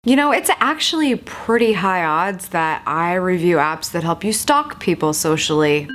You know, it's actually pretty high odds that I review apps that help you stalk people socially.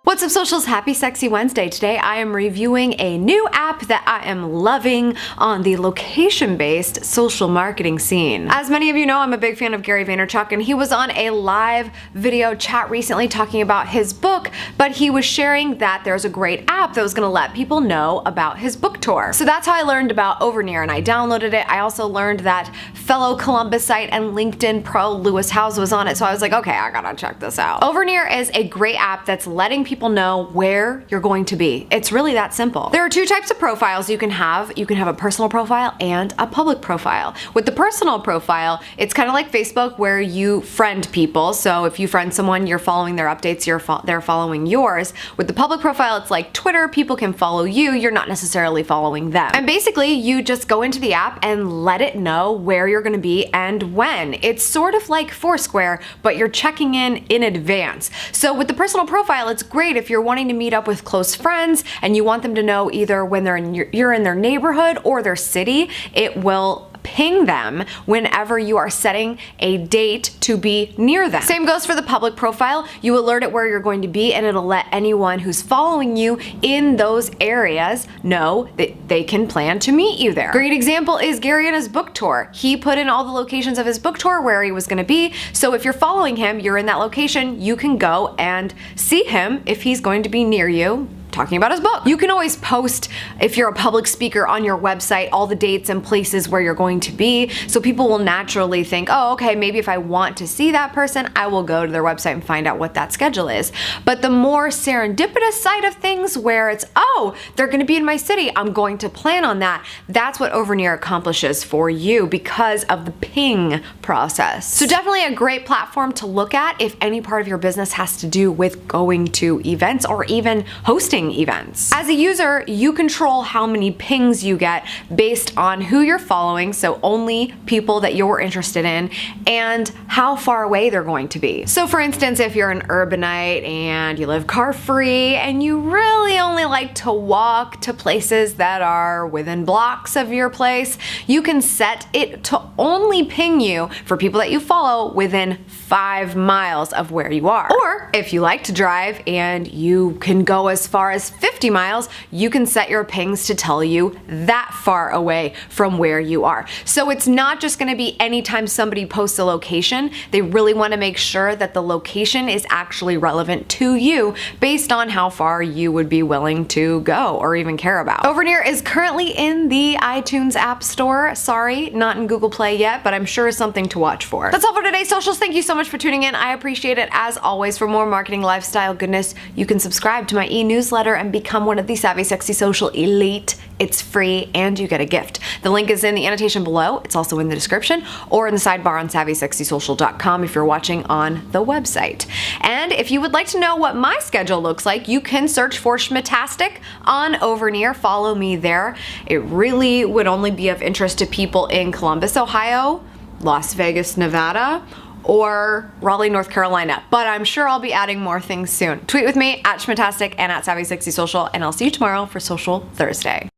What's up, socials? Happy Sexy Wednesday. Today I am reviewing a new app that I am loving on the location-based social marketing scene. As many of you know, I'm a big fan of Gary Vaynerchuk, and he was on a live video chat recently talking about his book, but he was sharing that there's a great app that was gonna let people know about his book tour. So that's how I learned about OverNear, and I downloaded it. I also learned that fellow Columbusite and LinkedIn pro Lewis Howes was on it, so I was like, okay, I gotta check this out. OverNear is a great app that's letting people know where you're going to be. It's really that simple. There are two types of profiles you can have. You can have a personal profile and a public profile. With the personal profile, it's kind of like Facebook where you friend people. So if you friend someone, you're following their updates, they're following yours. With the public profile, it's like Twitter. People can follow you. You're not necessarily following them. And basically, you just go into the app and let it know where you're going to be and when. It's sort of like Foursquare, but you're checking in advance. So with the personal profile, it's great if you're wanting to meet up with close friends and you want them to know either when you're in their neighborhood or their city. It will ping them whenever you are setting a date to be near them. Same goes for the public profile. You alert it where you're going to be, and it'll let anyone who's following you in those areas know that they can plan to meet you there. Great example is Gary and his book tour. He put in all the locations of his book tour where he was going to be, so if you're following him, you're in that location, you can go and see him if he's going to be near you talking about his book. You can always post, if you're a public speaker, on your website all the dates and places where you're going to be, so people will naturally think, oh, okay, maybe if I want to see that person, I will go to their website and find out what that schedule is. But the more serendipitous side of things, where it's, oh, they're gonna be in my city, I'm going to plan on that, that's what OverNear accomplishes for you because of the ping process. So definitely a great platform to look at if any part of your business has to do with going to events or even hosting events. As a user, you control how many pings you get based on who you're following, so only people that you're interested in, and how far away they're going to be. So for instance, if you're an urbanite and you live car-free and you really only like to walk to places that are within blocks of your place, you can set it to only ping you for people that you follow within 5 miles of where you are. Or if you like to drive and you can go as far as 50 miles, you can set your pings to tell you that far away from where you are. So it's not just going to be anytime somebody posts a location. They really want to make sure that the location is actually relevant to you based on how far you would be willing to go or even care about. OverNear is currently in the iTunes App Store. Sorry, not in Google Play yet, but I'm sure it's something to watch for. That's all for today, socials. Thank you so much for tuning in. I appreciate it. As always, for more marketing lifestyle goodness, you can subscribe to my e-newsletter and become one of the Savvy Sexy Social Elite. It's free and you get a gift. The link is in the annotation below. It's also in the description or in the sidebar on SavvySexySocial.com if you're watching on the website. And if you would like to know what my schedule looks like, you can search for Schmittastic on OverNear. Follow me there. It really would only be of interest to people in Columbus, Ohio, Las Vegas, Nevada, or Raleigh, North Carolina, but I'm sure I'll be adding more things soon. Tweet with me at Schmittastic and at Savvy Sexy Social, and I'll see you tomorrow for Social Thursday.